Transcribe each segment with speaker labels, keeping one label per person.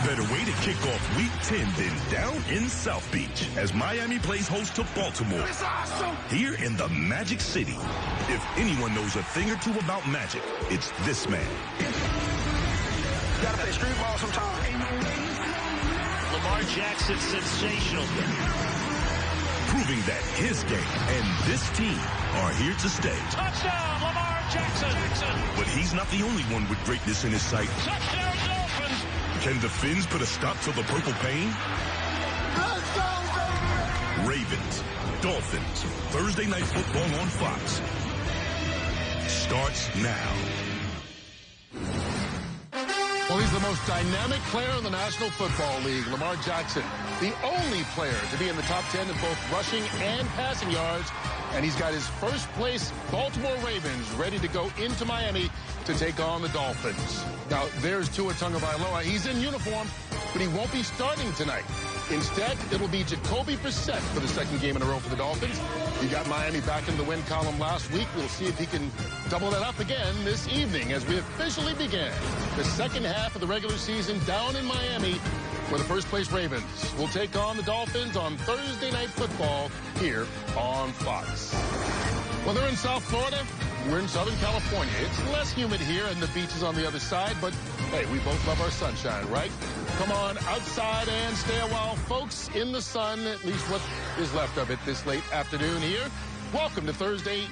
Speaker 1: Better way to kick off Week 10 than down in South Beach as Miami plays host to Baltimore.
Speaker 2: It's awesome.
Speaker 1: Here in the Magic City. If anyone knows a thing or two about magic, it's this man.
Speaker 2: You gotta play street ball sometime.
Speaker 3: Lamar Jackson, sensational.
Speaker 1: Proving that his game and this team are here to stay.
Speaker 3: Touchdown, Lamar Jackson.
Speaker 1: But he's not the only one with greatness in his sight.
Speaker 3: Touchdown, Dolphins.
Speaker 1: Can the Fins put a stop to the purple pain?
Speaker 2: Let's go, baby.
Speaker 1: Ravens, Dolphins, Thursday Night Football on Fox. Starts now.
Speaker 4: Well, he's the most dynamic player in the National Football League, Lamar Jackson. The only player to be in the top 10 in both rushing and passing yards. And he's got his first-place Baltimore Ravens ready to go into Miami to take on the Dolphins. Now, there's Tua Tagovailoa. He's in uniform, but he won't be starting tonight. Instead, it'll be Jacoby Brissett for the second game in a row for the Dolphins. He got Miami back in the win column last week. We'll see if he can double that up again this evening as we officially begin the second half of the regular season down in Miami, where the first-place Ravens will take on the Dolphins on Thursday Night Football here on Fox. Well, they're in South Florida. We're in Southern California. It's less humid here, and the beach is on the other side, but hey, we both love our sunshine, right? Come on outside and stay a while, folks, in the sun, at least what is left of it this late afternoon here. Welcome to Thursday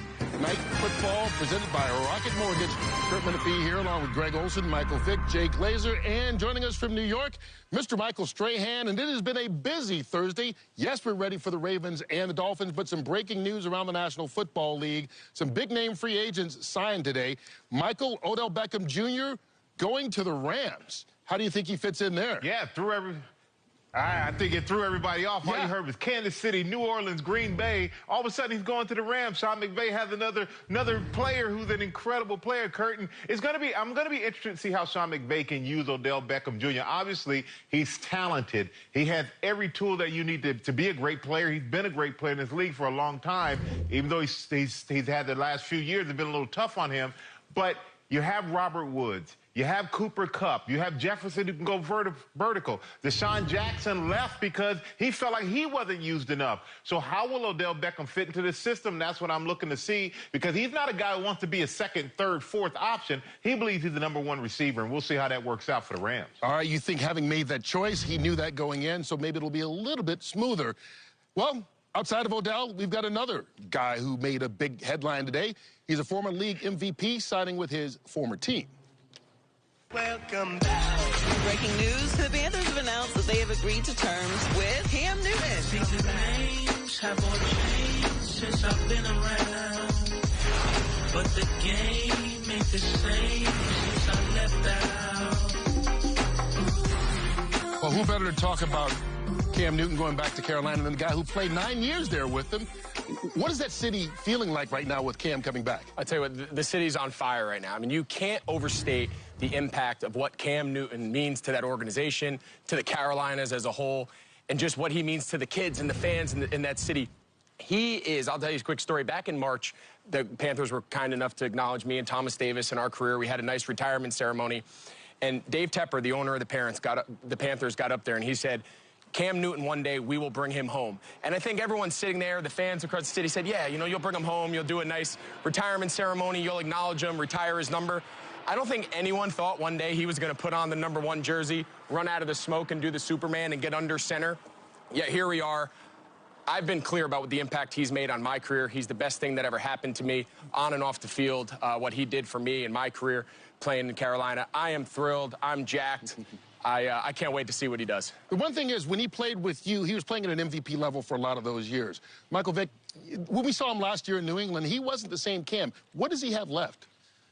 Speaker 4: Night Football, presented by Rocket Mortgage. Kurt Menefee here, along with Greg Olson, Michael Vick, Jay Glazer, and joining us from New York, Mr. Michael Strahan. And it has been a busy Thursday. Yes, we're ready for the Ravens and the Dolphins, but some breaking news around the National Football League. Some big-name free agents signed today. Michael, Odell Beckham Jr. going to the Rams. How do you think he fits in there?
Speaker 5: Yeah, I think it threw everybody off. All you heard was Kansas City, New Orleans, Green Bay. All of a sudden, he's going to the Rams. Sean McVay has another player who's an incredible player, Curtin. I'm going to be interested to see how Sean McVay can use Odell Beckham Jr. Obviously, he's talented. He has every tool that you need to be a great player. He's been a great player in this league for a long time, even though he's had the last few years have been a little tough on him. But you have Robert Woods. You have Cooper Kupp. You have Jefferson who can go vertical. Deshaun Jackson left because he felt like he wasn't used enough. So how will Odell Beckham fit into this system? That's what I'm looking to see, because he's not a guy who wants to be a second, third, fourth option. He believes he's the #1 receiver, and we'll see how that works out for the Rams.
Speaker 4: All right, you think having made that choice, he knew that going in, so maybe it'll be a little bit smoother. Well, outside of Odell, we've got another guy who made a big headline today. He's a former league MVP, signing with his former team.
Speaker 6: Welcome back. Breaking news, the Panthers have announced that they have agreed to terms with Cam Newton.
Speaker 7: Seasons names have all changed since I've been around, but the game ain't the same since I left out.
Speaker 4: Well, who better to talk about Cam Newton going back to Carolina than the guy who played 9 years there with them? What is that city feeling like right now with Cam coming back?
Speaker 8: I'll tell you what, the city's on fire right now. I mean, you can't overstate the impact of what Cam Newton means to that organization, to the Carolinas as a whole, and just what he means to the kids and the fans in that city. He is, I'll tell you a quick story. Back in March, the Panthers were kind enough to acknowledge me and Thomas Davis in our career. We had a nice retirement ceremony. And Dave Tepper, the owner of the Panthers, got up there and he said, Cam Newton, one day, we will bring him home. And I think everyone sitting there, the fans across the city said, yeah, you know, you'll bring him home, you'll do a nice retirement ceremony, you'll acknowledge him, retire his number. I don't think anyone thought one day he was going to put on the #1 jersey, run out of the smoke and do the Superman and get under center. Yet here we are. I've been clear about the impact he's made on my career. He's the best thing that ever happened to me on and off the field, what he did for me in my career playing in Carolina. I am thrilled. I'm jacked. I can't wait to see what he does.
Speaker 4: The one thing is, when he played with you, he was playing at an MVP level for a lot of those years. Michael Vick, when we saw him last year in New England, he wasn't the same Cam. What does he have left?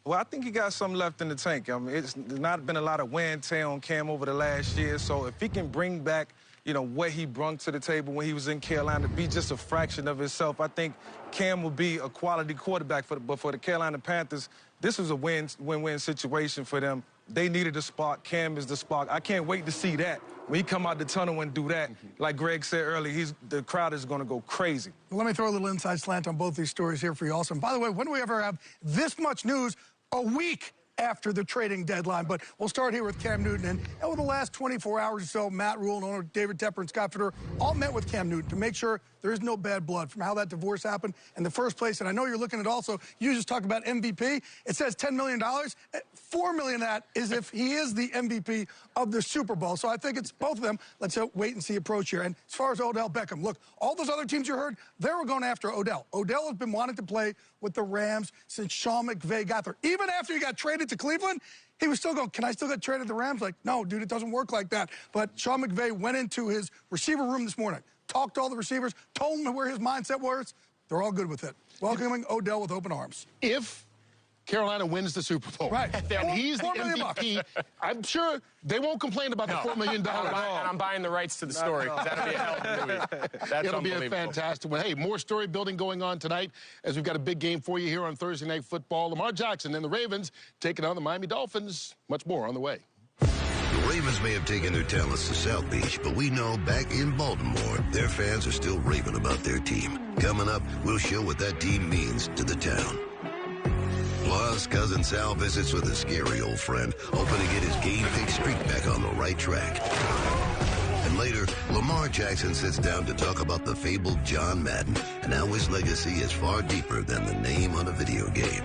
Speaker 9: Well, I think he got something left in the tank. I mean, there's not been a lot of wear and tear on Cam over the last year, so if he can bring back, you know, what he brought to the table when he was in Carolina, be just a fraction of himself, I think Cam will be a quality quarterback. But for the Carolina Panthers, this was a win-win situation for them. They needed a spark. Cam is the spark. I can't wait to see that. When he come out the tunnel and do that, like Greg said earlier, the crowd is going to go crazy.
Speaker 10: Let me throw a little inside slant on both these stories here for you also. And by the way, when do we ever have this much news a week after the trading deadline. But we'll start here with Cam Newton. And over the last 24 hours or so, Matt Rule and owner David Tepper and Scott Fitterer all met with Cam Newton to make sure there is no bad blood from how that divorce happened in the first place. And I know you're looking at also, you just talked about MVP. It says $10 million. $4 million of that is if he is the MVP of the Super Bowl. So I think it's both of them. Let's wait and see approach here. And as far as Odell Beckham, look, all those other teams you heard, they were going after Odell. Odell has been wanting to play with the Rams since Sean McVay got there. Even after he got traded to Cleveland, he was still going, can I still get traded to the Rams? Like, no, dude, it doesn't work like that. But Sean McVay went into his receiver room this morning, talked to all the receivers, told them where his mindset was. They're all good with it. Welcoming Odell with open arms.
Speaker 4: If Carolina wins the Super Bowl,
Speaker 10: right,
Speaker 4: and he's the MVP, I'm sure they won't complain about the $4 million.
Speaker 8: And I'm buying the rights to the story. That'll be a hell of a movie.
Speaker 4: It'll be a fantastic one. Hey, more story building going on tonight as we've got a big game for you here on Thursday Night Football. Lamar Jackson and the Ravens taking on the Miami Dolphins. Much more on the way.
Speaker 11: The Ravens may have taken their talents to South Beach, but we know back in Baltimore, their fans are still raving about their team. Coming up, we'll show what that team means to the town. Plus, Cousin Sal visits with a scary old friend, hoping to get his game pick streak back on the right track. And later, Lamar Jackson sits down to talk about the fabled John Madden and how his legacy is far deeper than the name on a video game.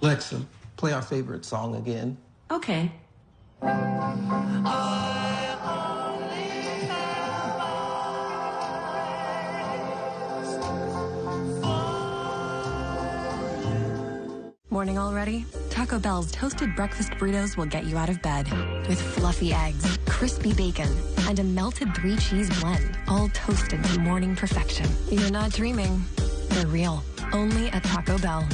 Speaker 12: Alexa, play our favorite song again.
Speaker 13: Okay.
Speaker 14: Morning already? Taco Bell's toasted breakfast burritos will get you out of bed. With fluffy eggs, crispy bacon, and a melted 3-cheese blend, all toasted to morning perfection. You're not dreaming. They're real. Only at Taco Bell.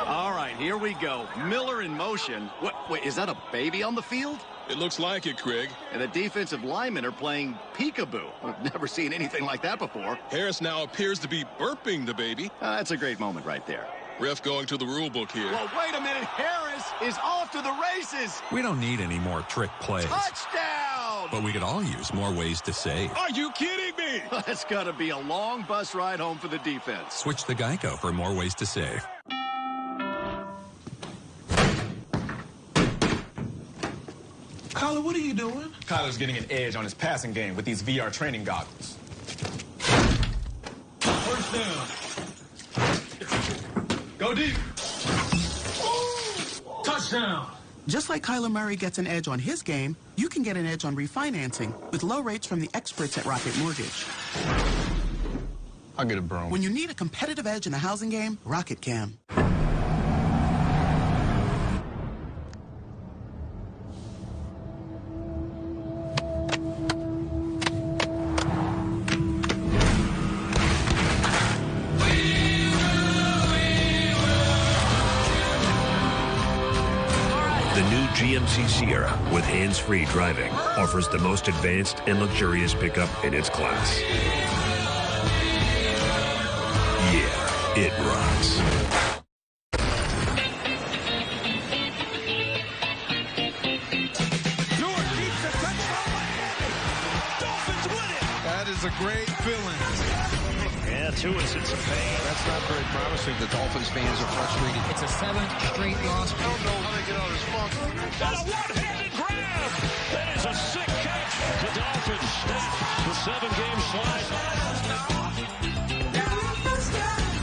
Speaker 15: All right, here we go. Miller in motion. Wait, is that a baby on the field?
Speaker 16: It looks like it, Craig.
Speaker 15: And the defensive linemen are playing peekaboo. I've never seen anything like that before.
Speaker 16: Harris now appears to be burping the baby.
Speaker 15: That's a great moment right there.
Speaker 16: Ref going to the rule book here.
Speaker 15: Well, wait a minute. Harris is off to the races.
Speaker 17: We don't need any more trick plays.
Speaker 15: Touchdown!
Speaker 17: But we could all use more ways to save.
Speaker 16: Are you kidding me?
Speaker 15: That's got to be a long bus ride home for the defense.
Speaker 17: Switch to Geico for more ways to save.
Speaker 9: Kyler, what are you doing?
Speaker 8: Kyler's getting an edge on his passing game with these VR training goggles.
Speaker 9: First down. Go deep. Ooh. Touchdown.
Speaker 18: Just like Kyler Murray gets an edge on his game, you can get an edge on refinancing with low rates from the experts at Rocket Mortgage.
Speaker 9: I'll get a broom.
Speaker 18: When you need a competitive edge in the housing game, Rocket can.
Speaker 19: GMC Sierra with hands-free driving offers the most advanced and luxurious pickup in its class. Yeah, it rocks.
Speaker 9: That is a great feeling.
Speaker 3: Yeah, 2 instances of pain.
Speaker 2: That's not very promising. The Dolphins fans are frustrated.
Speaker 20: It's a 7th straight loss.
Speaker 2: I don't know how they get out of this funk.
Speaker 3: And a one-handed grab. That is a sick catch. The Dolphins snap the 7-game slide.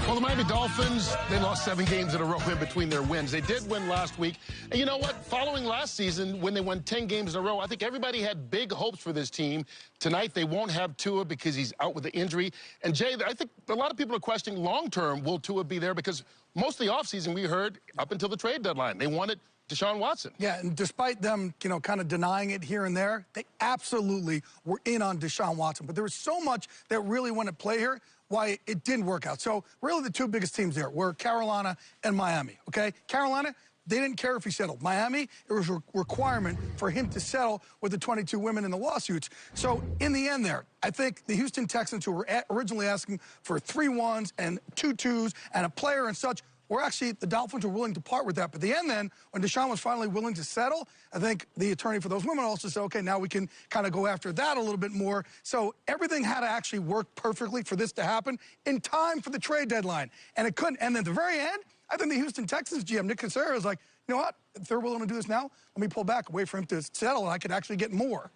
Speaker 4: Well, the Miami Dolphins, they lost 7 games in a row in between their wins. They did win last week. And you know what? Following last season, when they won 10 games in a row, I think everybody had big hopes for this team. Tonight, they won't have Tua because he's out with the injury. And, Jay, I think a lot of people are questioning long-term, will Tua be there? Because most of the offseason, we heard up until the trade deadline, they wanted Deshaun Watson.
Speaker 10: Yeah, and despite them, kind of denying it here and there, they absolutely were in on Deshaun Watson. But there was so much that really went at play here, why it didn't work out. So really the 2 biggest teams there were Carolina and Miami, okay? Carolina, they didn't care if he settled. Miami, it was a requirement for him to settle with the 22 women in the lawsuits. So in the end there, I think the Houston Texans, who were originally asking for 3 1s and 2 2s and a player and such, or actually, the Dolphins were willing to part with that. But the end then, when Deshaun was finally willing to settle, I think the attorney for those women also said, okay, now we can kind of go after that a little bit more. So everything had to actually work perfectly for this to happen in time for the trade deadline. And it couldn't. And then at the very end, I think the Houston Texans GM, Nick Caserio, was like, you know what? If they're willing to do this now, let me pull back, wait for him to settle, and I could actually get more.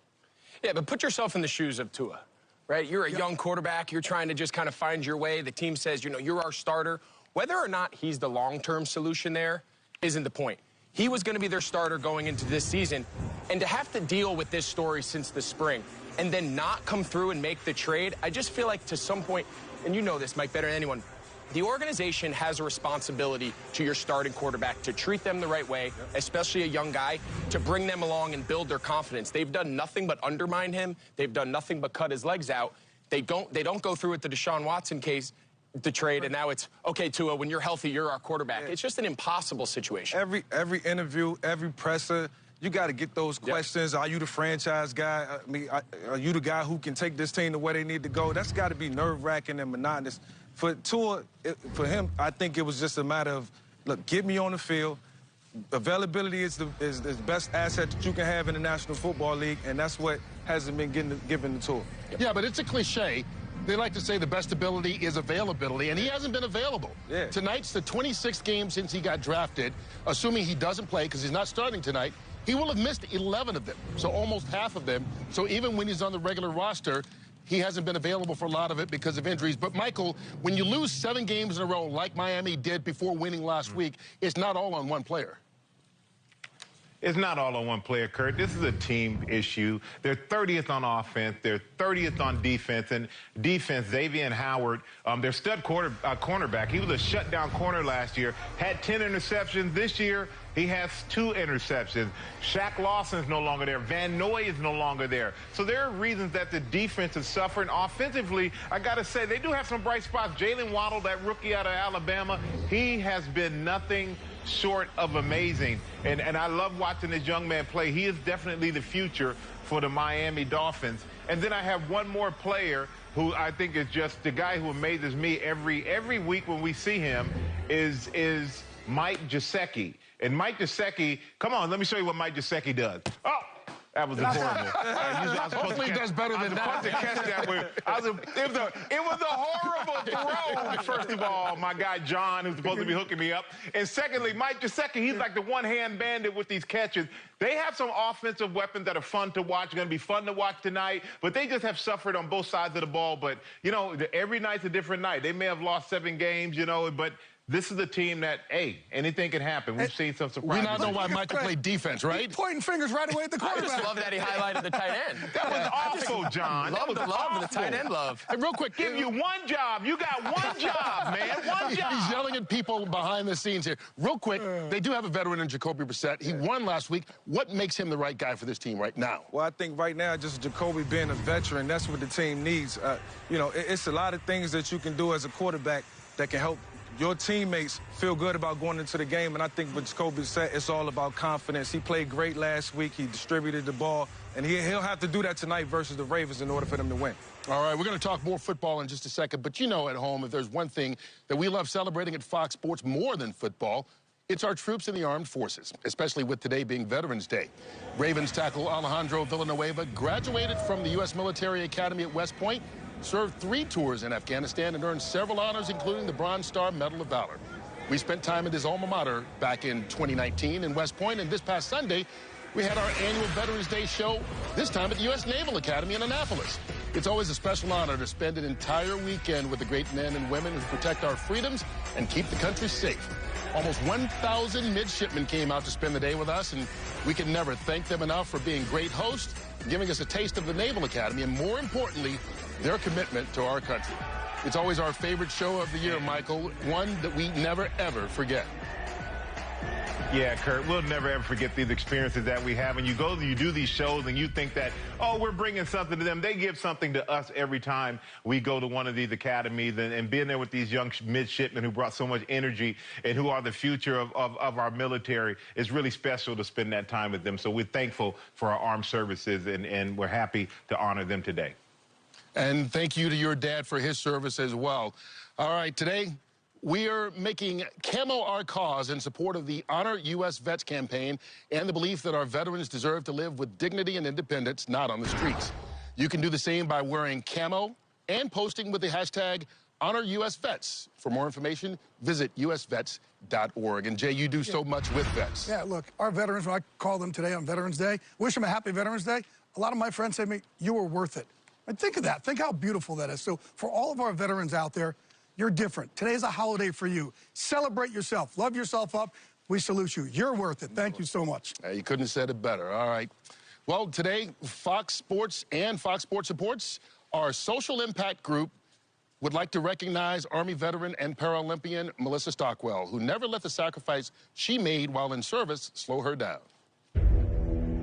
Speaker 8: Yeah, but put yourself in the shoes of Tua, right? You're a young quarterback. You're trying to just kind of find your way. The team says, you know, you're our starter. Whether or not he's the long-term solution there isn't the point. He was going to be their starter going into this season, and to have to deal with this story since the spring and then not come through and make the trade, I just feel like to some point, and you know this, Mike, better than anyone, the organization has a responsibility to your starting quarterback to treat them the right way, especially a young guy, to bring them along and build their confidence. They've done nothing but undermine him. They've done nothing but cut his legs out. They don't go through with the Deshaun Watson case, the trade, and now it's, okay, Tua, when you're healthy, you're our quarterback. It's just an impossible situation.
Speaker 9: Every interview, every presser, you got to get those questions. Are you the franchise guy? I mean, are you the guy who can take this team to where they need to go? That's got to be nerve-wracking and monotonous. For Tua, for him, I think it was just a matter of, look, get me on the field. Availability is the best asset that you can have in the National Football League, and that's what hasn't been given to Tua.
Speaker 4: Yeah, but it's a cliche. They like to say the best ability is availability, and he hasn't been available.
Speaker 9: Yeah.
Speaker 4: Tonight's the 26th game since he got drafted. Assuming he doesn't play because he's not starting tonight, he will have missed 11 of them, so almost half of them. So even when he's on the regular roster, he hasn't been available for a lot of it because of injuries. But, Michael, when you lose 7 games in a row like Miami did before winning last week, it's not all on one player.
Speaker 5: It's not all on one player, Kurt. This is a team issue. They're 30th on offense. They're 30th on defense. And defense, Xavier Howard, their stud cornerback. He was a shutdown corner last year, had 10 interceptions. This year, he has 2 interceptions. Shaq Lawson's no longer there. Van Noy is no longer there. So there are reasons that the defense is suffering. Offensively, I got to say, they do have some bright spots. Jalen Waddle, that rookie out of Alabama, he has been nothing short of amazing. And I love watching this young man play. He is definitely the future for the Miami Dolphins. And then I have one more player who I think is just the guy who amazes me every week when we see him is Mike Gesicki. And Mike Gesicki, come on, let me show you what Mike Gesicki does. Oh! That was horrible.
Speaker 4: Hopefully he does better than that.
Speaker 5: To catch that it was a horrible throw, first of all, my guy John, who's supposed to be hooking me up. And secondly, Mike Gesicki, he's like the one-hand bandit with these catches. They have some offensive weapons that are fun to watch, going to be fun to watch tonight, but they just have suffered on both sides of the ball. But, you know, every night's a different night. They may have lost 7 games, you know, but this is a team that, hey, anything can happen. We've seen some surprises.
Speaker 4: We now know why Michael played defense, right?
Speaker 10: He's pointing fingers right away at the quarterback.
Speaker 8: I just love that he highlighted the tight end.
Speaker 5: That was awful, John.
Speaker 8: Love the tight end love.
Speaker 4: Hey, real quick.
Speaker 5: Give you one job. You got one job, man. One job.
Speaker 4: He's yelling at people behind the scenes here. Real quick, they do have a veteran in Jacoby Brissett. He won last week. What makes him the right guy for this team right now?
Speaker 9: Well, I think right now, just Jacoby being a veteran, that's what the team needs. You know, it's a lot of things that you can do as a quarterback that can help your teammates feel good about going into the game, and I think what Jacoby said, it's all about confidence. He played great last week. He distributed the ball, and he'll have to do that tonight versus the Ravens in order for them to win.
Speaker 4: All right, we're going to talk more football in just a second, but you know at home, if there's one thing that we love celebrating at Fox Sports more than football, it's our troops in the armed forces, especially with today being Veterans Day. Ravens tackle Alejandro Villanueva graduated from the U.S. Military Academy at West Point, served 3 tours in Afghanistan, and earned several honors, including the Bronze Star Medal of Valor. We spent time at his alma mater back in 2019 in West Point, and this past Sunday, we had our annual Veterans Day show, this time at the U.S. Naval Academy in Annapolis. It's always a special honor to spend an entire weekend with the great men and women who protect our freedoms and keep the country safe. Almost 1,000 midshipmen came out to spend the day with us, and we can never thank them enough for being great hosts, giving us a taste of the Naval Academy, and more importantly, their commitment to our country. It's always our favorite show of the year, Michael, one that we never, ever forget.
Speaker 5: Yeah, Kurt, we'll never ever forget these experiences that we have. And you do these shows and you think that, oh, we're bringing something to them. They give something to us every time we go to one of these academies, and being there with these young midshipmen who brought so much energy and who are the future of our military is really special to spend that time with them. So we're thankful for our armed services, and we're happy to honor them today.
Speaker 4: And thank you to your dad for his service as well. All right, today we are making Camo our cause in support of the Honor U.S. Vets campaign and the belief that our veterans deserve to live with dignity and independence, not on the streets. You can do the same by wearing camo and posting with the hashtag HonorUSVets. For more information, visit usvets.org. And Jay, you do so much with vets.
Speaker 10: Yeah, look, our veterans, when I call them today on Veterans Day, wish them a happy Veterans Day. A lot of my friends say to me, you were worth it. And think of that. Think how beautiful that is. So for all of our veterans out there, you're different. Today's a holiday for you. Celebrate yourself. Love yourself up. We salute you. You're worth it. Thank you so much.
Speaker 4: You couldn't have said it better. All right. Well, today, Fox Sports and Fox Sports Supports, our social impact group, would like to recognize Army veteran and Paralympian Melissa Stockwell, who never let the sacrifice she made while in service slow her down.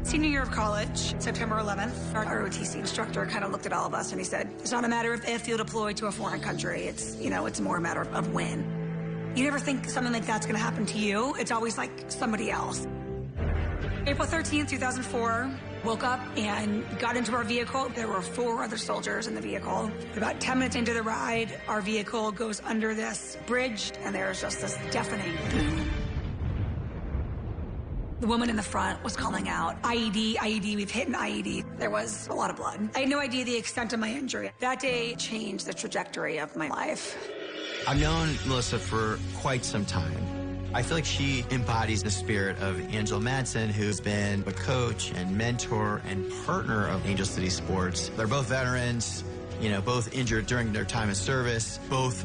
Speaker 13: Senior year of college, September 11th, our ROTC instructor kind of looked at all of us and he said, it's not a matter of if you'll deploy to a foreign country. It's, it's more a matter of when. You never think something like that's going to happen to you. It's always like somebody else. April 13th, 2004, woke up and got into our vehicle. There were 4 other soldiers in the vehicle. About 10 minutes into the ride, our vehicle goes under this bridge and there's just this deafening boom. The woman in the front was calling out, IED, IED, we've hit an IED. There was a lot of blood. I had no idea the extent of my injury. That day changed the trajectory of my life.
Speaker 21: I've known Melissa for quite some time. I feel like she embodies the spirit of Angela Madsen, who's been a coach and mentor and partner of Angel City Sports. They're both veterans, both injured during their time of service, both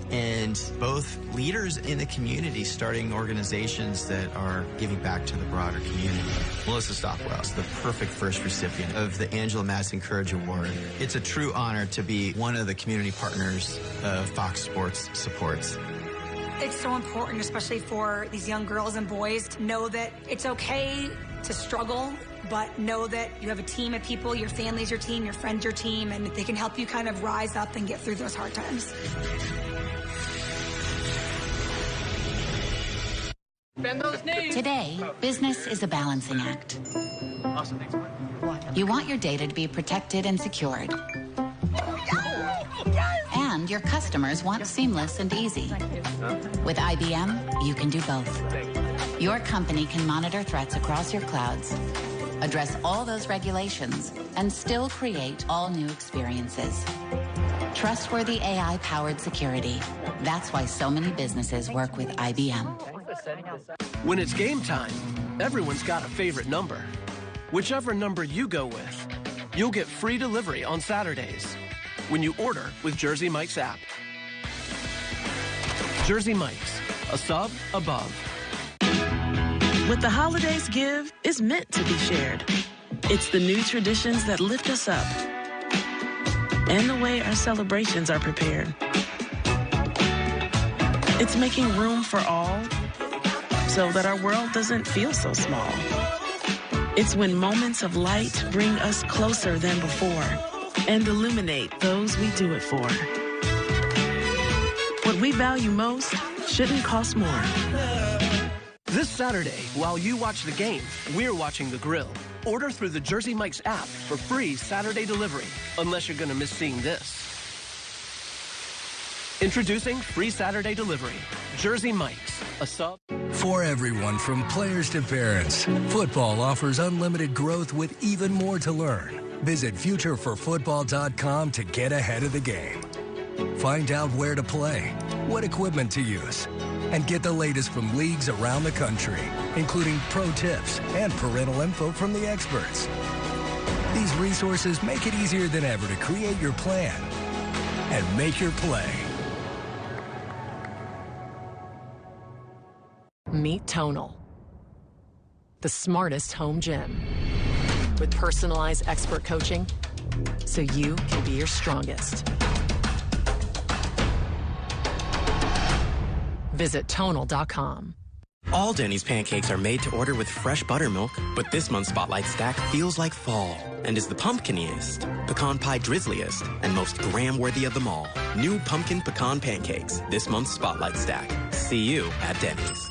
Speaker 21: and both leaders in the community, starting organizations that are giving back to the broader community. Melissa Stockwell is the perfect first recipient of the Angela Madsen Courage Award. It's a true honor to be one of the community partners of Fox Sports Supports.
Speaker 13: It's so important, especially for these young girls and boys, to know that it's okay to struggle, but know that you have a team of people, your family's your team, your friends your team, and they can help you kind of rise up and get through those hard times.
Speaker 22: Bend those knees. Today, business is a balancing act. Awesome. You want your data to be protected and secured. And your customers want seamless and easy. With IBM, you can do both. Your company can monitor threats across your clouds, address all those regulations, and still create all new experiences. Trustworthy AI-powered security. That's why so many businesses work with IBM.
Speaker 23: When it's game time, everyone's got a favorite number. Whichever number you go with, you'll get free delivery on Saturdays when you order with Jersey Mike's app. Jersey Mike's, a sub above.
Speaker 24: What the holidays give is meant to be shared. It's the new traditions that lift us up and the way our celebrations are prepared. It's making room for all so that our world doesn't feel so small. It's when moments of light bring us closer than before and illuminate those we do it for. What we value most shouldn't cost more.
Speaker 23: This Saturday, while you watch the game, we're watching the grill. Order through the Jersey Mike's app for free Saturday delivery, unless you're gonna miss seeing this. Introducing free Saturday delivery. Jersey Mike's, a sub.
Speaker 25: For everyone from players to parents, football offers unlimited growth with even more to learn. Visit futureforfootball.com to get ahead of the game. Find out where to play, what equipment to use, and get the latest from leagues around the country, including pro tips and parental info from the experts. These resources make it easier than ever to create your plan and make your play.
Speaker 26: Meet Tonal, the smartest home gym with personalized expert coaching so you can be your strongest. Visit Tonal.com.
Speaker 1: All Denny's pancakes are made to order with fresh buttermilk, but this month's Spotlight Stack feels like fall and is the pumpkiniest, pecan pie drizzliest, and most graham-worthy of them all. New pumpkin pecan pancakes, this month's Spotlight Stack. See you at Denny's.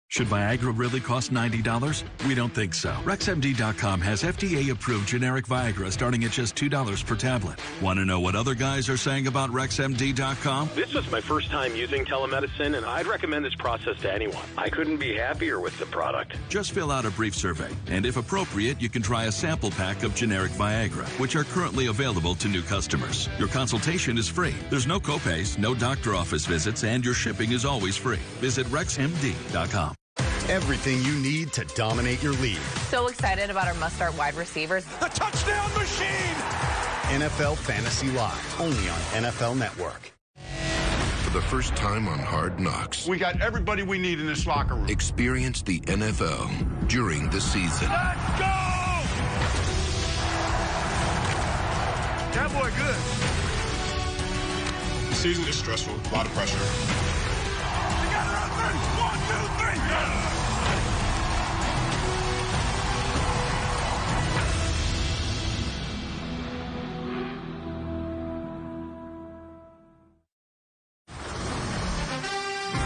Speaker 6: Should Viagra really cost $90? We don't think so. RexMD.com has FDA-approved generic Viagra starting at just $2 per tablet. Want to know what other guys are saying about RexMD.com?
Speaker 7: This was my first time using telemedicine, and I'd recommend this process to anyone. I couldn't be happier with the product.
Speaker 6: Just fill out a brief survey, and if appropriate, you can try a sample pack of generic Viagra, which are currently available to new customers. Your consultation is free. There's no copays, no doctor office visits, and your shipping is always free. Visit RexMD.com.
Speaker 11: Everything you need to dominate your league.
Speaker 12: So excited about our must-start wide receivers.
Speaker 11: The touchdown machine! NFL Fantasy Live, only on NFL Network.
Speaker 14: For the first time on Hard Knocks,
Speaker 2: we got everybody we need in this locker room.
Speaker 14: Experience the NFL during the season.
Speaker 2: Let's go! That boy good.
Speaker 27: The season is stressful, a lot of pressure.
Speaker 2: We got it on 30. 1, 2, 3. Yeah.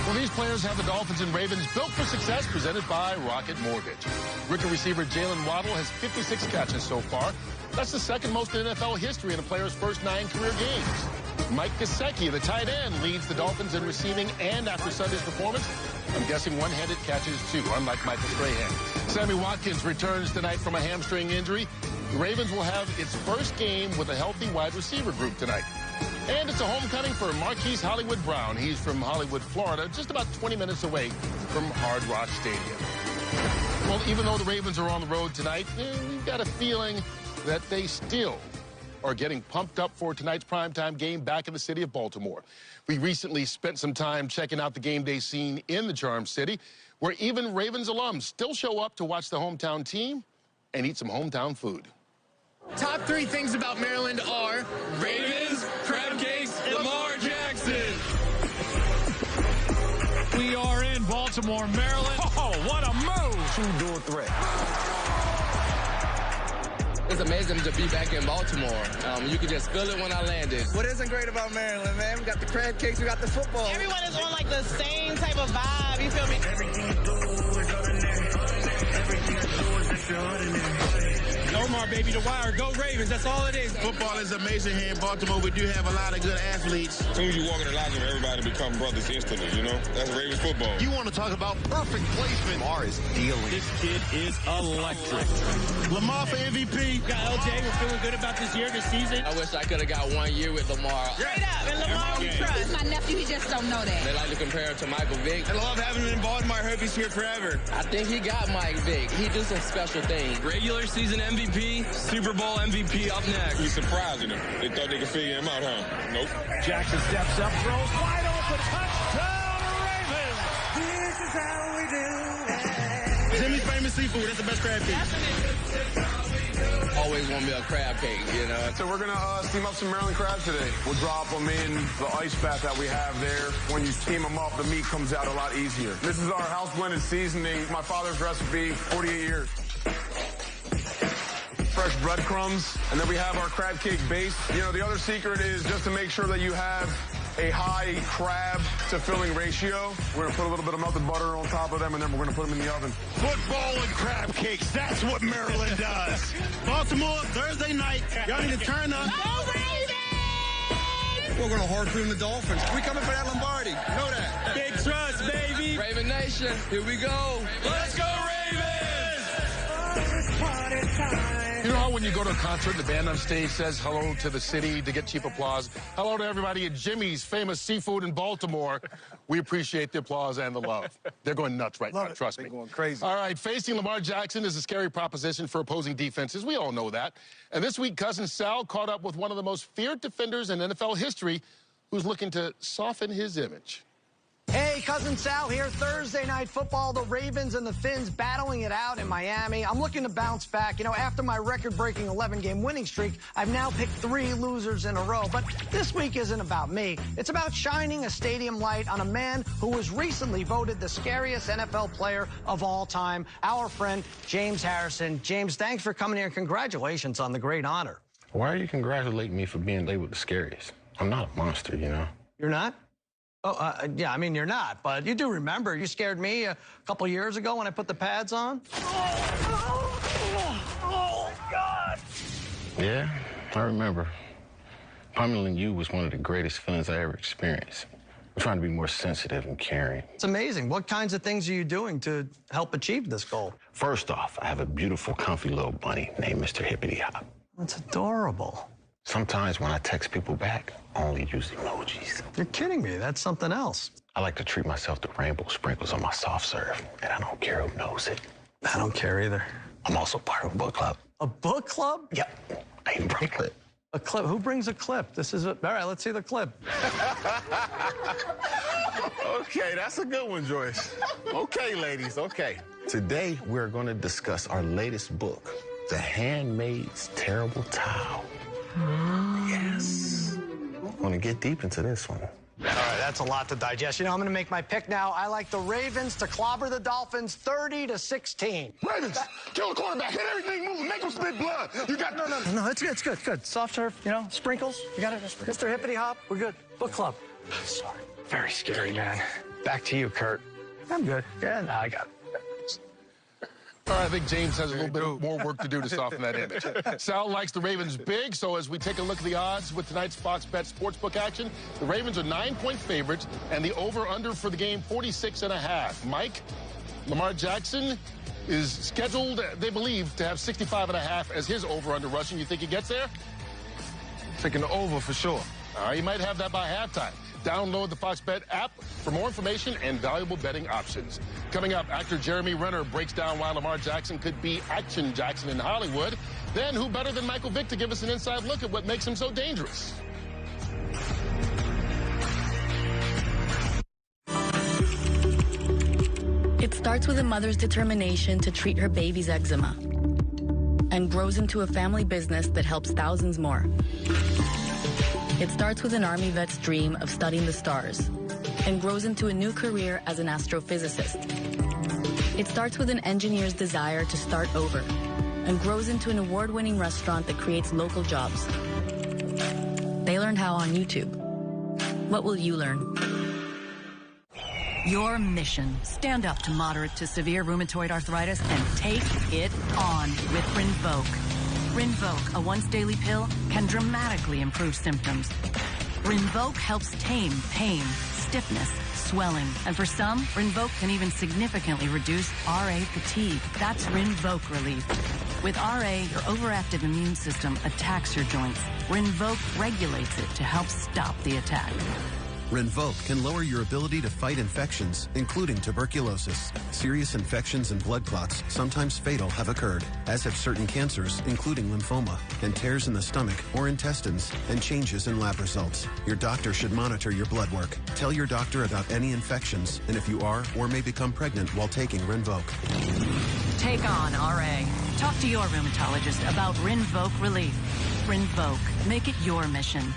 Speaker 4: Well, these players have the Dolphins and Ravens built for success, presented by Rocket Mortgage. Rookie receiver Jalen Waddle has 56 catches so far. That's the second most in NFL history in a player's first 9 career games. Mike Gesicki, the tight end, leads the Dolphins in receiving, and after Sunday's performance, I'm guessing one-handed catches too, unlike Michael Strahan. Sammy Watkins returns tonight from a hamstring injury. The Ravens will have its first game with a healthy wide receiver group tonight. And it's a homecoming for Marquise Hollywood Brown. He's from Hollywood, Florida, just about 20 minutes away from Hard Rock Stadium. Well, even though the Ravens are on the road tonight, we've got a feeling that they still are getting pumped up for tonight's primetime game back in the city of Baltimore. We recently spent some time checking out the game day scene in the Charm City, where even Ravens alums still show up to watch the hometown team and eat some hometown food.
Speaker 28: Top 3 things about Maryland are Ravens, crab cakes, Lamar Jackson.
Speaker 3: We are in Baltimore, Maryland. Oh, what a move!
Speaker 28: Two-door threat.
Speaker 29: It's amazing to be back in Baltimore. You could just feel it when I landed.
Speaker 30: What isn't great about Maryland, man? We got the crab cakes, we got the football.
Speaker 31: Everyone is on like the same type of vibe, you feel me?
Speaker 28: Everything you do is ordinary. Everything you do is extraordinary.
Speaker 3: Omar, baby, the Wire. Go Ravens. That's all it is.
Speaker 28: Football is amazing here in Baltimore. We do have a lot of good athletes.
Speaker 16: As soon as you walk in the locker room, everybody become brothers instantly, you know? That's Ravens football.
Speaker 15: You want to talk about perfect placement. Lamar is dealing.
Speaker 3: This kid is electric.
Speaker 28: Lamar for MVP.
Speaker 3: Got LJ. We're feeling good about this year, this season.
Speaker 29: I wish I could have got 1 year with Lamar.
Speaker 31: Straight up. And Lamar we trust. My nephew, he just don't know that.
Speaker 29: They like to compare him to Michael Vick.
Speaker 28: I love having him in Baltimore. I hope he's here forever.
Speaker 29: I think he got Mike Vick. He do some special things.
Speaker 3: Regular season MVP, Super Bowl MVP up next.
Speaker 16: He's surprising them. They thought they could figure him out, huh? Nope.
Speaker 3: Jackson steps up, throws wide open, touchdown Ravens!
Speaker 28: This is how we do it. Jimmy's famous seafood. That's the best crab cake.
Speaker 29: Always want me a crab cake, you know.
Speaker 2: So we're going to steam up some Maryland crabs today. We'll drop them in the ice bath that we have there. When you steam them up, the meat comes out a lot easier. This is our house blended seasoning. My father's recipe, 48 years. Fresh breadcrumbs, and then we have our crab cake base. You know, the other secret is just to make sure that you have a high crab to filling ratio. We're gonna put a little bit of melted butter on top of them, and then we're gonna put them in the oven.
Speaker 28: Football and crab cakes, that's what Maryland does. Baltimore, Thursday night, y'all need to turn up.
Speaker 31: Go Ravens!
Speaker 28: We're gonna hard cream the Dolphins. We coming for that Lombardi, know that.
Speaker 3: Big trust, baby.
Speaker 29: Raven Nation, here we go.
Speaker 3: Let's go Ravens!
Speaker 4: You know how when you go to a concert, the band on stage says hello to the city to get cheap applause? Hello to everybody at Jimmy's Famous Seafood in Baltimore. We appreciate the applause and the love. They're going nuts right now, trust me.
Speaker 9: They're going crazy.
Speaker 4: All right, facing Lamar Jackson is a scary proposition for opposing defenses. We all know that. And this week, Cousin Sal caught up with one of the most feared defenders in NFL history who's looking to soften his image.
Speaker 32: Hey,
Speaker 5: Cousin Sal here. Thursday Night Football, the Ravens and the Fins battling it out in Miami. I'm looking to bounce back. You know, after my record-breaking 11-game winning streak, I've now picked 3 losers in a row. But this week isn't about me. It's about shining a stadium light on a man who was recently voted the scariest NFL player of all time, our friend James Harrison. James, thanks for coming here. Congratulations on the great honor.
Speaker 8: Why are you congratulating me for being labeled the scariest? I'm not a monster, you know.
Speaker 5: You're not? Oh, yeah, I mean, you're not, but you do remember. You scared me a couple years ago when I put the pads on. Oh, God.
Speaker 8: Yeah, I remember. Pummeling you was one of the greatest feelings I ever experienced. I'm trying to be more sensitive and caring.
Speaker 5: It's amazing. What kinds of things are you doing to help achieve this goal?
Speaker 8: First off, I have a beautiful, comfy little bunny named Mr. Hippity Hop.
Speaker 5: That's adorable.
Speaker 8: Sometimes when I text people back, I only use emojis.
Speaker 5: You're kidding me. That's something else.
Speaker 8: I like to treat myself to rainbow sprinkles on my soft serve, and I don't care who knows it.
Speaker 5: I don't care either.
Speaker 8: I'm also part of a book club.
Speaker 5: A book club?
Speaker 8: Yep. I even brought a clip.
Speaker 5: A clip? Who brings a clip? This is all right, let's see the clip.
Speaker 8: Okay, that's a good one, Joyce. Okay, ladies, okay. Today, we're going to discuss our latest book, The Handmaid's Terrible Towel. Yes. I'm going to get deep into this one.
Speaker 5: All right, that's a lot to digest. You know, I'm going to make my pick now. I like the Ravens to clobber the Dolphins 30-16.
Speaker 4: Ravens, kill the quarterback, hit everything moving, make them spit blood. You got
Speaker 5: No, it's good. Soft serve, you know, sprinkles. You got it, Mr. Hippity Hop. We're good. Book club. Sorry. Very scary, man. Back to you, Kurt. I'm good. Yeah, no, I got it.
Speaker 4: All right, I think James has a little bit more work to do to soften that image. Sal likes the Ravens big, so as we take a look at the odds with tonight's Fox Bet Sportsbook action, the Ravens are 9-point favorites, and the over-under for the game, 46.5. Mike, Lamar Jackson is scheduled, they believe, to have 65.5 as his over-under rushing. You think he gets there?
Speaker 9: Taking the over for sure.
Speaker 4: He might have that by halftime. Download the Fox Bet app for more information and valuable betting options. Coming up, actor Jeremy Renner breaks down why Lamar Jackson could be Action Jackson in Hollywood. Then, who better than Michael Vick to give us an inside look at what makes him so dangerous?
Speaker 10: It starts with a mother's determination to treat her baby's eczema and grows into a family business that helps thousands more. It starts with an Army vet's dream of studying the stars and grows into a new career as an astrophysicist. It starts with an engineer's desire to start over and grows into an award-winning restaurant that creates local jobs. They learned how on YouTube. What will you learn?
Speaker 13: Your mission, stand up to moderate to severe rheumatoid arthritis and take it on with Rinvoq. Rinvoq, a once-daily pill, can dramatically improve symptoms. Rinvoq helps tame pain, stiffness, swelling, and for some, Rinvoq can even significantly reduce RA fatigue. That's Rinvoq relief. With RA, your overactive immune system attacks your joints. Rinvoq regulates it to help stop the attack.
Speaker 17: Rinvoq can lower your ability to fight infections, including tuberculosis. Serious infections and blood clots, sometimes fatal, have occurred, as have certain cancers, including lymphoma, and tears in the stomach or intestines, and changes in lab results. Your doctor should monitor your blood work. Tell your doctor about any infections, and if you are or may become pregnant while taking Rinvoq.
Speaker 13: Take on RA. Talk to your rheumatologist about Rinvoq relief. Rinvoq. Make it your mission.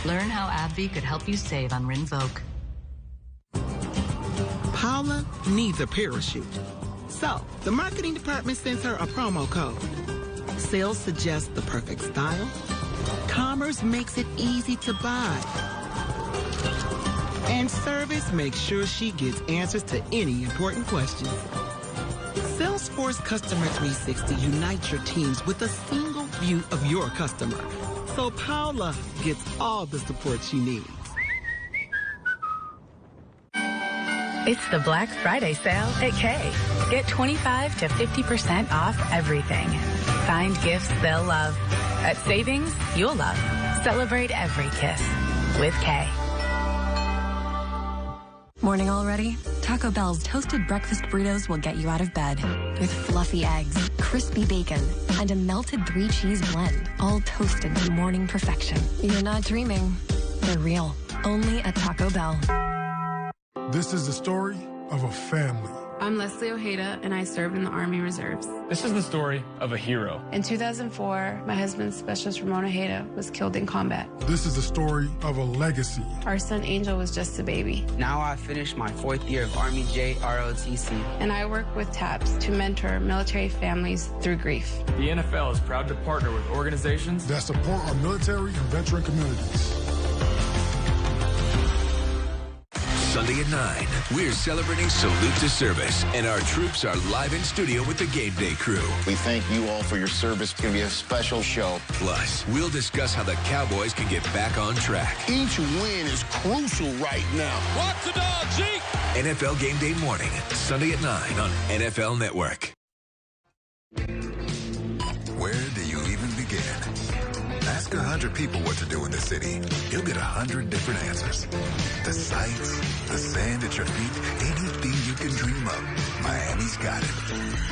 Speaker 13: Learn how AbbVie could help you save on Rinvoq.
Speaker 18: Paula needs a parachute. So, the marketing department sends her a promo code. Sales suggest the perfect style. Commerce makes it easy to buy. And service makes sure she gets answers to any important questions. Salesforce Customer 360 unites your teams with a single view of your customer. So Paula gets all the support she needs.
Speaker 19: It's the Black Friday sale at Kay. Get 25 to 50% off everything. Find gifts they'll love. At savings you'll love. Celebrate every kiss with Kay.
Speaker 20: Morning already? Taco Bell's toasted breakfast burritos will get you out of bed. With fluffy eggs, crispy bacon, and a melted 3-cheese blend, all toasted to morning perfection. You're not dreaming. They're real. Only at Taco Bell.
Speaker 1: This is the story of a family.
Speaker 6: I'm Leslie Ojeda, and I served in the Army Reserves.
Speaker 7: This is the story of a hero.
Speaker 6: In 2004, my husband, Specialist Ramon Ojeda, was killed in combat.
Speaker 1: This is the story of a legacy.
Speaker 6: Our son, Angel, was just a baby.
Speaker 11: Now I finished my 4th year of Army JROTC.
Speaker 6: And I work with TAPS to mentor military families through grief.
Speaker 7: The NFL is proud to partner with organizations
Speaker 1: that support our military and veteran communities.
Speaker 12: Sunday at 9, we're celebrating Salute to Service, and our troops are live in studio with the Game Day crew.
Speaker 15: We thank you all for your service. It's going to be a special show.
Speaker 12: Plus, we'll discuss how the Cowboys can get back on track.
Speaker 8: Each win is crucial right now.
Speaker 3: Watch the dog, Zeke!
Speaker 12: NFL Game Day morning, Sunday at 9 on NFL Network. Where do you even begin? Ask 100 people what to do in the city. You'll get 100 different answers. The sights, the sand at your feet, anything you can dream of. Miami's got it.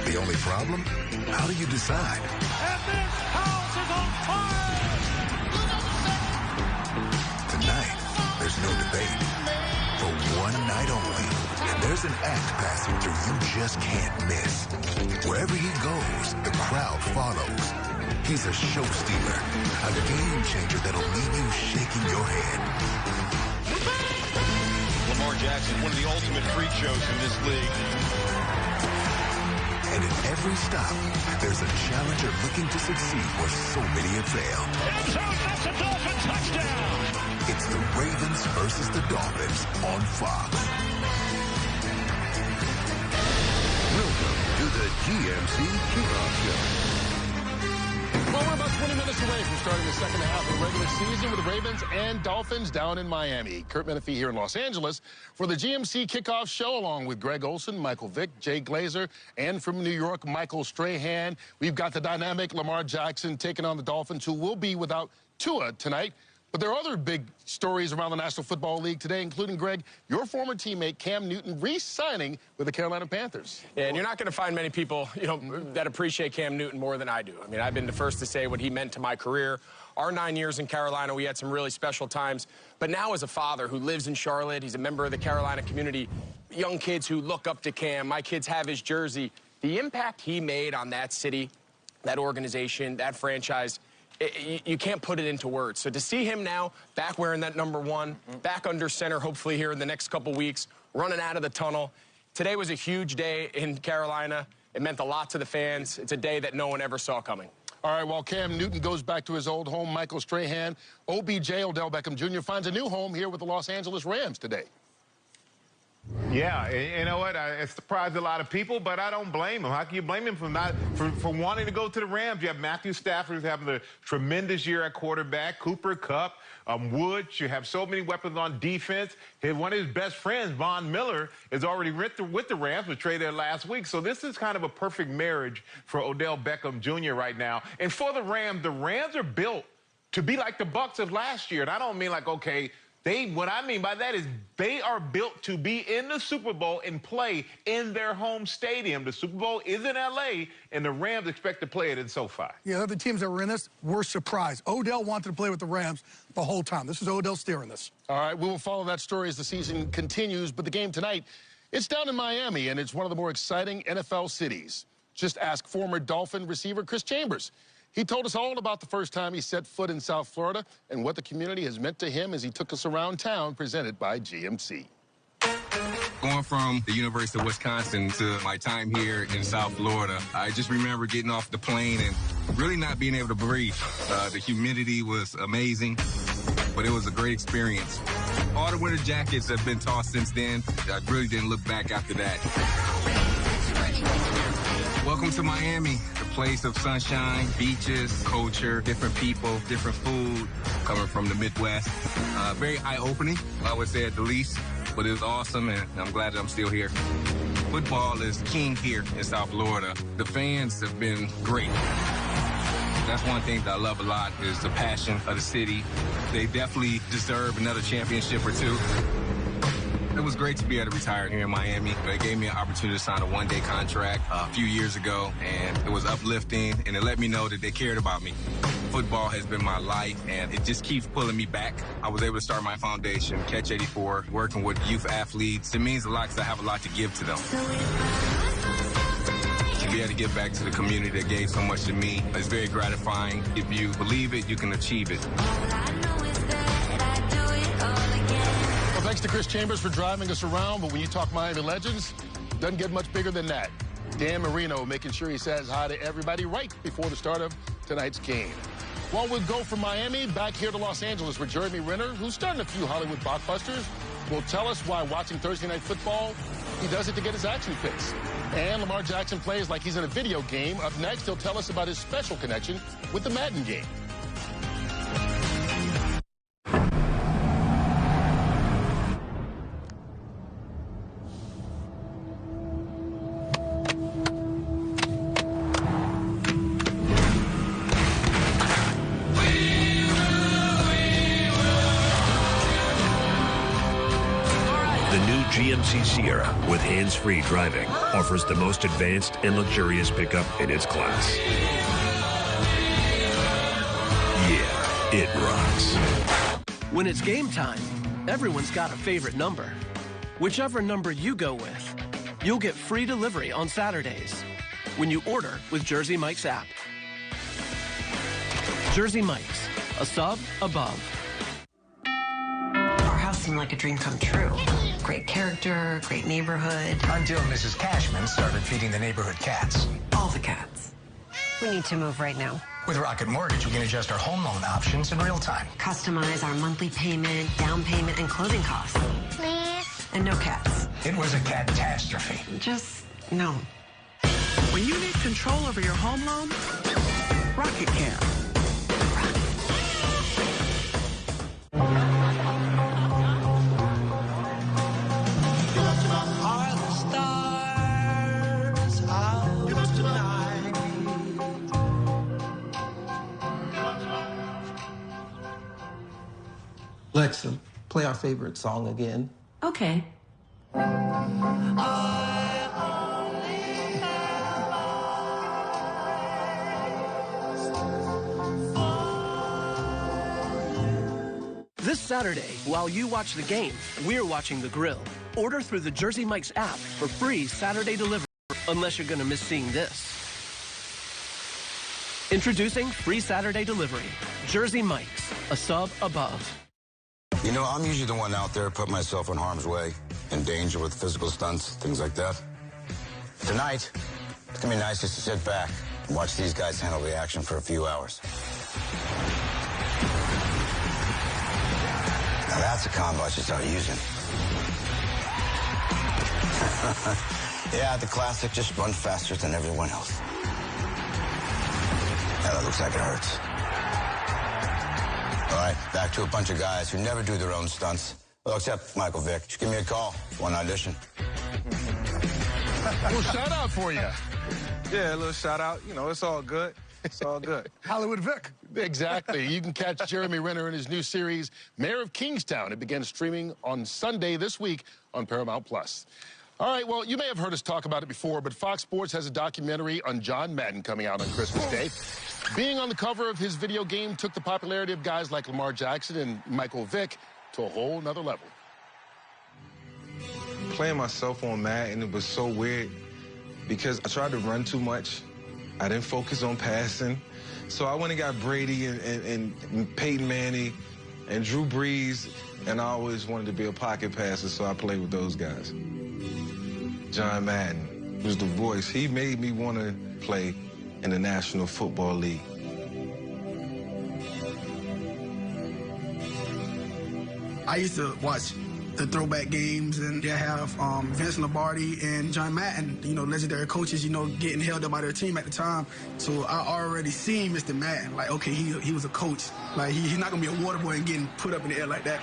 Speaker 12: The only problem? How do you decide?
Speaker 3: And this house is on fire!
Speaker 12: Tonight, there's no debate. For one night only. And there's an act passing through you just can't miss. Wherever he goes, the crowd follows. He's a show stealer, a game changer that'll leave you shaking your head.
Speaker 27: Lamar Jackson, one of the ultimate freak shows in this league.
Speaker 12: And in every stop, there's a challenger looking to succeed where so many have failed.
Speaker 3: That's a Dolphin touchdown!
Speaker 12: It's the Ravens versus the Dolphins on Fox.
Speaker 14: Welcome to the GMC Kickoff Show.
Speaker 4: Well, we're about 20 minutes away from starting the second half of the regular season with the Ravens and Dolphins down in Miami. Kurt Menefee here in Los Angeles for the GMC Kickoff Show, along with Greg Olson, Michael Vick, Jay Glazer, and from New York, Michael Strahan. We've got the dynamic Lamar Jackson taking on the Dolphins, who will be without Tua tonight. But there are other big stories around the National Football League today, including, Greg, your former teammate Cam Newton re-signing with the Carolina Panthers.
Speaker 21: Yeah, and you're not going to find many people, that appreciate Cam Newton more than I do. I mean, I've been the first to say what he meant to my career. Our 9 years in Carolina, we had some really special times. But now as a father who lives in Charlotte, he's a member of the Carolina community, young kids who look up to Cam, my kids have his jersey. The impact he made on that city, that organization, that franchise, you can't put it into words. So to see him now back wearing that number 1, back under center, hopefully here in the next couple weeks, running out of the tunnel. Today was a huge day in Carolina. It meant a lot to the fans. It's a day that no one ever saw coming.
Speaker 4: All right, while Cam Newton goes back to his old home, Michael Strahan, OBJ, Odell Beckham Jr., finds a new home here with the Los Angeles Rams today.
Speaker 22: Yeah, you know what? It surprised a lot of people, but I don't blame him. How can you blame him for wanting to go to the Rams? You have Matthew Stafford, who's having a tremendous year at quarterback, Cooper Kupp, Woods. You have so many weapons on defense. One of his best friends, Von Miller, is already with the Rams, was traded there last week. So this is kind of a perfect marriage for Odell Beckham Jr. right now. And for the Rams are built to be like the Bucs of last year. And I don't mean like, okay, what I mean by that is they are built to be in the Super Bowl and play in their home stadium. The Super Bowl is in L.A., and the Rams expect to play it in SoFi.
Speaker 23: Yeah, other teams that were in this were surprised. Odell wanted to play with the Rams the whole time. This is Odell steering this.
Speaker 4: All right, we will follow that story as the season continues, but the game tonight, it's down in Miami, and it's one of the more exciting NFL cities. Just ask former Dolphin receiver Chris Chambers. He told us all about the first time he set foot in South Florida and what the community has meant to him as he took us around town, presented by GMC.
Speaker 24: Going from the University of Wisconsin to my time here in South Florida, I just remember getting off the plane and really not being able to breathe. The humidity was amazing, but it was a great experience. All the winter jackets have been tossed since then. I really didn't look back after that. Welcome to Miami, the place of sunshine, beaches, culture, different people, different food, coming from the Midwest. Very eye-opening, I would say at the least, but it was awesome, and I'm glad that I'm still here. Football is king here in South Florida. The fans have been great. That's one thing that I love a lot is the passion of the city. They definitely deserve another championship or two. was great to be able to retire here in Miami. They gave me an opportunity to sign a one-day contract a few years ago, and it was uplifting, and it let me know that they cared about me. Football has been my life, and it just keeps pulling me back. I was able to start my foundation, Catch 84, working with youth athletes. It means a lot because I have a lot to give to them. To be able to give back to the community that gave so much to me is very gratifying. If you believe it, you can achieve it.
Speaker 4: Well, thanks to Chris Chambers for driving us around, but when you talk Miami legends, doesn't get much bigger than that. Dan Marino making sure he says hi to everybody right before the start of tonight's game. Well, we'll go from Miami back here to Los Angeles with Jeremy Renner, who's starting a few Hollywood blockbusters, will tell us why watching Thursday Night Football, he does it to get his action fix. And Lamar Jackson plays like he's in a video game. Up next, he'll tell us about his special connection with the Madden game.
Speaker 2: GMC Sierra with hands-free driving offers the most advanced and luxurious pickup in its class. Yeah, it rocks.
Speaker 5: When it's game time, everyone's got a favorite number. Whichever number you go with, you'll get free delivery on Saturdays when you order with Jersey Mike's app. Jersey Mike's, a sub above.
Speaker 9: Our house seemed like a dream come true. Great character, great neighborhood.
Speaker 10: Until Mrs. Cashman started feeding the neighborhood cats.
Speaker 9: All the cats. We need to move right now.
Speaker 10: With Rocket Mortgage, we can adjust our home loan options in real time.
Speaker 9: Customize our monthly payment, down payment, and closing costs. Please. And no cats.
Speaker 10: It was a catastrophe.
Speaker 9: Just no.
Speaker 18: When you need control over your home loan, Rocket can.
Speaker 16: Alexa, play our favorite song again.
Speaker 9: Okay.
Speaker 5: This Saturday, while you watch the game, we're watching the grill. Order through the Jersey Mike's app for free Saturday delivery, unless you're going to miss seeing this. Introducing free Saturday delivery. Jersey Mike's, a sub above.
Speaker 25: You know, I'm usually the one out there putting myself in harm's way, in danger with physical stunts, things like that. Tonight, it's gonna be nice just to sit back and watch these guys handle the action for a few hours. Now that's a combo I should start using. Yeah, the classic, just run faster than everyone else. Now that looks like it hurts. All right, back to a bunch of guys who never do their own stunts. Well, except Michael Vick. Just give me a call. One audition.
Speaker 4: Well, shout out for you.
Speaker 24: Yeah, a little shout out. You know, it's all good. It's all good.
Speaker 23: Hollywood Vic.
Speaker 4: Exactly. You can catch Jeremy Renner in his new series, Mayor of Kingstown. It begins streaming on Sunday this week on Paramount+. All right, well, you may have heard us talk about it before, but Fox Sports has a documentary on John Madden coming out on Christmas Day. Being on the cover of his video game took the popularity of guys like Lamar Jackson and Michael Vick to a whole nother level.
Speaker 24: Playing myself on Madden, it was so weird because I tried to run too much. I didn't focus on passing. So I went and got Brady and Peyton Manning and Drew Brees, and I always wanted to be a pocket passer, so I played with those guys. John Madden was the voice. He made me want to play in the National Football League.
Speaker 23: I used to watch the throwback games, and they have Vince Lombardi and John Madden, you know, legendary coaches, you know, getting held up by their team at the time. So I already seen Mr. Madden, like, okay, he was a coach. Like, he's not going to be a water boy and getting put up in the air like that.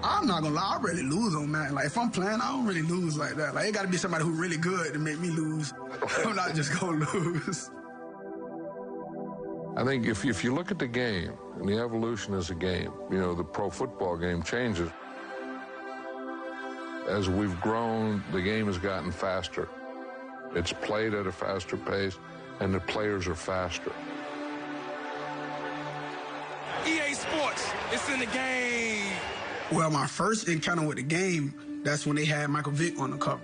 Speaker 23: I'm not gonna lie, I really lose on Madden. Like, if I'm playing, I don't really lose like that. Like, it gotta be somebody who's really good to make me lose. I'm not just gonna lose.
Speaker 26: I think if you look at the game and the evolution as a game, you know, the pro football game changes.
Speaker 6: As we've grown, the game has gotten faster. It's played at a faster pace, and the players are faster.
Speaker 11: EA Sports, it's in the game.
Speaker 23: Well, my first encounter with the game, that's when they had Michael Vick on the cover.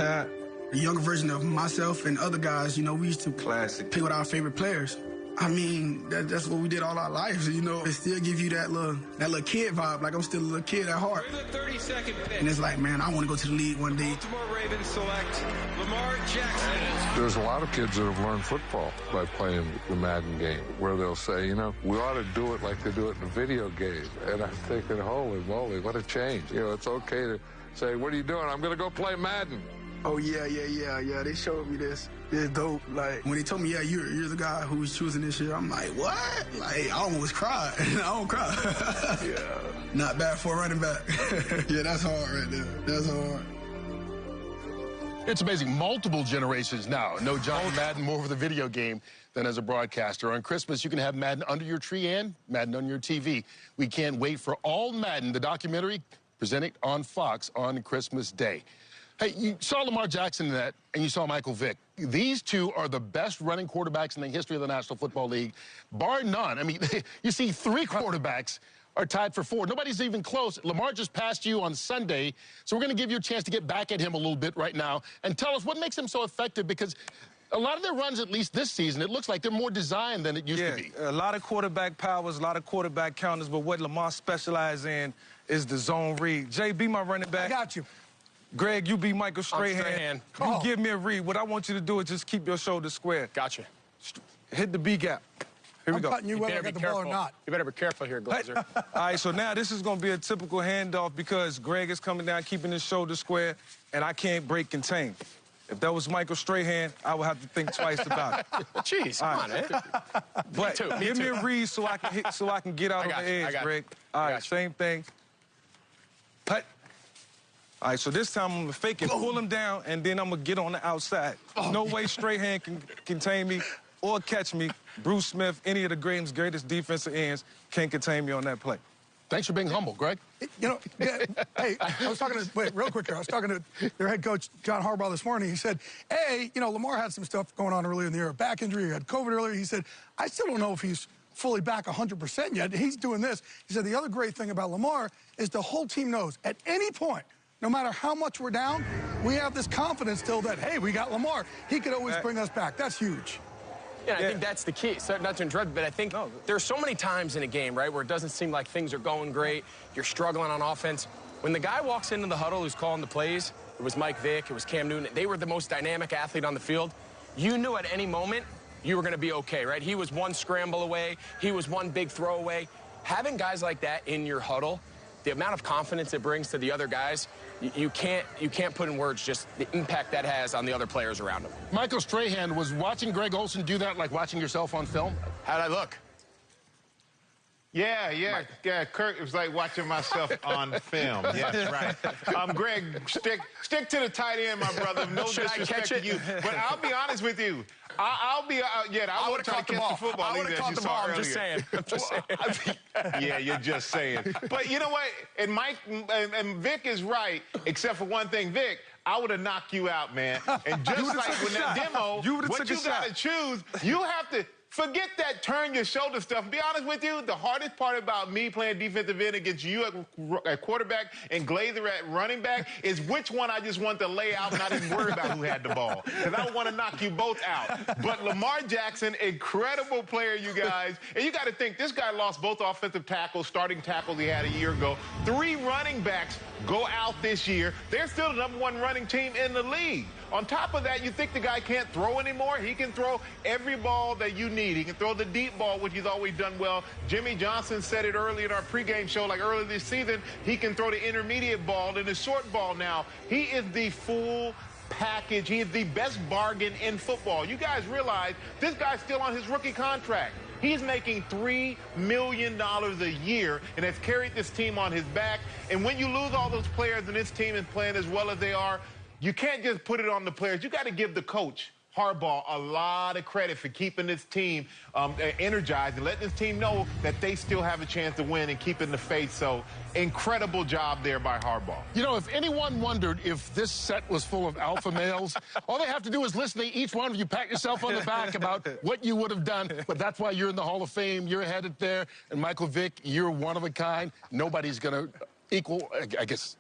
Speaker 23: A younger version of myself and other guys, you know, we used to pick with our favorite players. I mean, that's what we did all our lives, you know. It still give you that little kid vibe, like I'm still a little kid at heart.
Speaker 11: 30-second pitch.
Speaker 23: And it's like, man, I want to go to the league one day.
Speaker 11: Baltimore Ravens select Lamar Jackson.
Speaker 6: There's a lot of kids that have learned football by playing the Madden game, where they'll say, you know, we ought to do it like they do it in a video game. And I'm thinking, holy moly, what a change. You know, it's okay to say, what are you doing? I'm going to go play Madden.
Speaker 23: Oh, yeah. They showed me this. It's dope. Like, when they told me, yeah, you're the guy who was choosing this year, I'm like, what? Like, I almost cried. I don't cry. Yeah. Not bad for a running back. Yeah, that's hard right there. That's hard.
Speaker 4: It's amazing. Multiple generations now know John Madden more for the video game than as a broadcaster. On Christmas, you can have Madden under your tree and Madden on your TV. We can't wait for All Madden, the documentary presented on Fox on Christmas Day. Hey, you saw Lamar Jackson in that, and you saw Michael Vick. These two are the best running quarterbacks in the history of the National Football League, bar none. I mean, you see 3 quarterbacks are tied for 4. Nobody's even close. Lamar just passed you on Sunday, so we're going to give you a chance to get back at him a little bit right now and tell us what makes him so effective, because a lot of their runs, at least this season, it looks like they're more designed than it used to be.
Speaker 11: A lot of quarterback powers, a lot of quarterback counters, but what Lamar specializes in is the zone read. Jay, be my running back.
Speaker 13: I got you.
Speaker 11: Greg, you be Michael Strahan. You give me a read. What I want you to do is just keep your shoulders square.
Speaker 21: Gotcha.
Speaker 11: Hit the B gap. Here we go.
Speaker 13: I'm cutting you whether I got the ball or not.
Speaker 21: You better be careful here, Glazer.
Speaker 11: All right, so now this is going to be a typical handoff because Greg is coming down, keeping his shoulders square, and I can't break contain. If that was Michael Strahan, I would have to think twice about it.
Speaker 21: Jeez, come on, man.
Speaker 11: But give me a read so I can get out of the edge, Greg. All right, same thing. Put. All right, so this time I'm going to fake it, pull him down, and then I'm going to get on the outside. No way Strahan can contain me or catch me. Bruce Smith, any of the greatest defensive ends can't contain me on that play.
Speaker 4: Thanks for being humble, Greg.
Speaker 13: You know, hey, I was talking to, wait, real quick here. I was talking to their head coach, John Harbaugh, this morning. He said, hey, you know, Lamar had some stuff going on earlier in the year, back injury, he had COVID earlier. He said, I still don't know if he's fully back 100% yet. He's doing this. He said, the other great thing about Lamar is the whole team knows at any point, no matter how much we're down, we have this confidence still that, hey, we got Lamar. He could always bring us back. That's huge.
Speaker 21: Yeah, I think that's the key. So, not to interrupt, but I think there's so many times in a game, right, where it doesn't seem like things are going great, you're struggling on offense. When the guy walks into the huddle who's calling the plays, it was Mike Vick, it was Cam Newton, they were the most dynamic athlete on the field. You knew at any moment you were going to be okay, right? He was one scramble away. He was one big throw away. Having guys like that in your huddle, the amount of confidence it brings to the other guys, you can't put in words just the impact that has on the other players around him.
Speaker 4: Michael Strahan, was watching Greg Olsen do that like watching yourself on film?
Speaker 21: How'd I look?
Speaker 22: Yeah, Kirk, it was like watching myself on film. Yes, right. Greg, stick to the tight end, my brother. No disrespect to you. But I'll be honest with you. I would have
Speaker 21: caught the ball. I would have caught the ball. I'm just saying.
Speaker 22: Yeah, you're just saying. But you know what? And Mike and Vic is right, except for one thing. Vic, I would have knocked you out, man. And just like with that demo, what you got to choose, you have to. Forget that turn your shoulder stuff. Be honest with you, the hardest part about me playing defensive end against you at quarterback and Glazer at running back is which one I just want to lay out and not even worry about who had the ball. Because I want to knock you both out. But Lamar Jackson, incredible player, you guys. And you got to think, this guy lost both offensive tackles, starting tackles he had a year ago. 3 running backs go out this year. They're still the #1 running team in the league. On top of that, you think the guy can't throw anymore? He can throw every ball that you need. He can throw the deep ball, which he's always done well. Jimmy Johnson said it early in our pregame show, like earlier this season, he can throw the intermediate ball and the short ball now. He is the full package. He is the best bargain in football. You guys realize this guy's still on his rookie contract. He's making $3 million a year and has carried this team on his back. And when you lose all those players and this team is playing as well as they are, you can't just put it on the players. You got to give the coach Harbaugh a lot of credit for keeping this team energized and letting this team know that they still have a chance to win and keeping the faith. So incredible job there by Harbaugh.
Speaker 4: You know, if anyone wondered if this set was full of alpha males, all they have to do is listen to each one of you pat yourself on the back about what you would have done. But that's why you're in the Hall of Fame. You're headed there. And Michael Vick, you're one of a kind. Nobody's going to equal, I guess,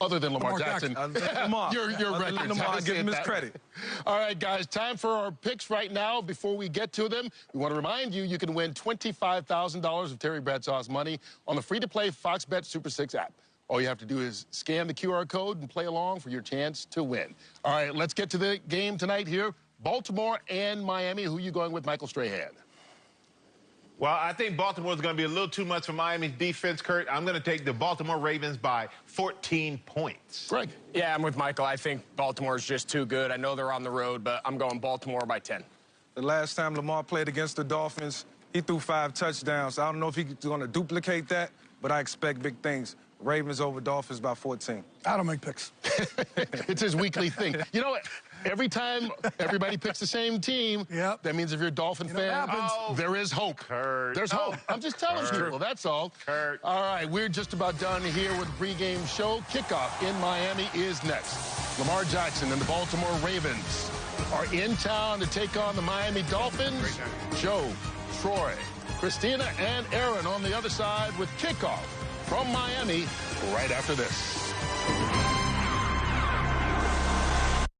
Speaker 4: other than Lamar Jackson. Your record.
Speaker 11: Lamar, give him his credit.
Speaker 4: All right, guys, time for our picks right now. Before we get to them, we want to remind you, you can win $25,000 of Terry Bradshaw's money on the free-to-play Fox Bet Super 6 app. All you have to do is scan the QR code and play along for your chance to win. All right, let's get to the game tonight here. Baltimore and Miami. Who are you going with, Michael Strahan?
Speaker 22: Well, I think Baltimore's going to be a little too much for Miami's defense, Kurt. I'm going to take the Baltimore Ravens by 14 points.
Speaker 4: Greg?
Speaker 21: Yeah, I'm with Michael. I think Baltimore's just too good. I know they're on the road, but I'm going Baltimore by 10.
Speaker 11: The last time Lamar played against the Dolphins, he threw 5 touchdowns. I don't know if he's going to duplicate that, but I expect big things. Ravens over Dolphins by 14.
Speaker 13: I don't make picks.
Speaker 4: It's his weekly thing. You know what? Every time everybody picks the same team, that means if you're a Dolphin fan, there is hope.
Speaker 22: Kurt.
Speaker 4: There's hope. I'm just telling people, that's all.
Speaker 22: Kurt.
Speaker 4: All right, we're just about done here with the pregame show. Kickoff in Miami is next. Lamar Jackson and the Baltimore Ravens are in town to take on the Miami Dolphins. Joe, Troy, Christina, and Aaron on the other side with kickoff from Miami right after this.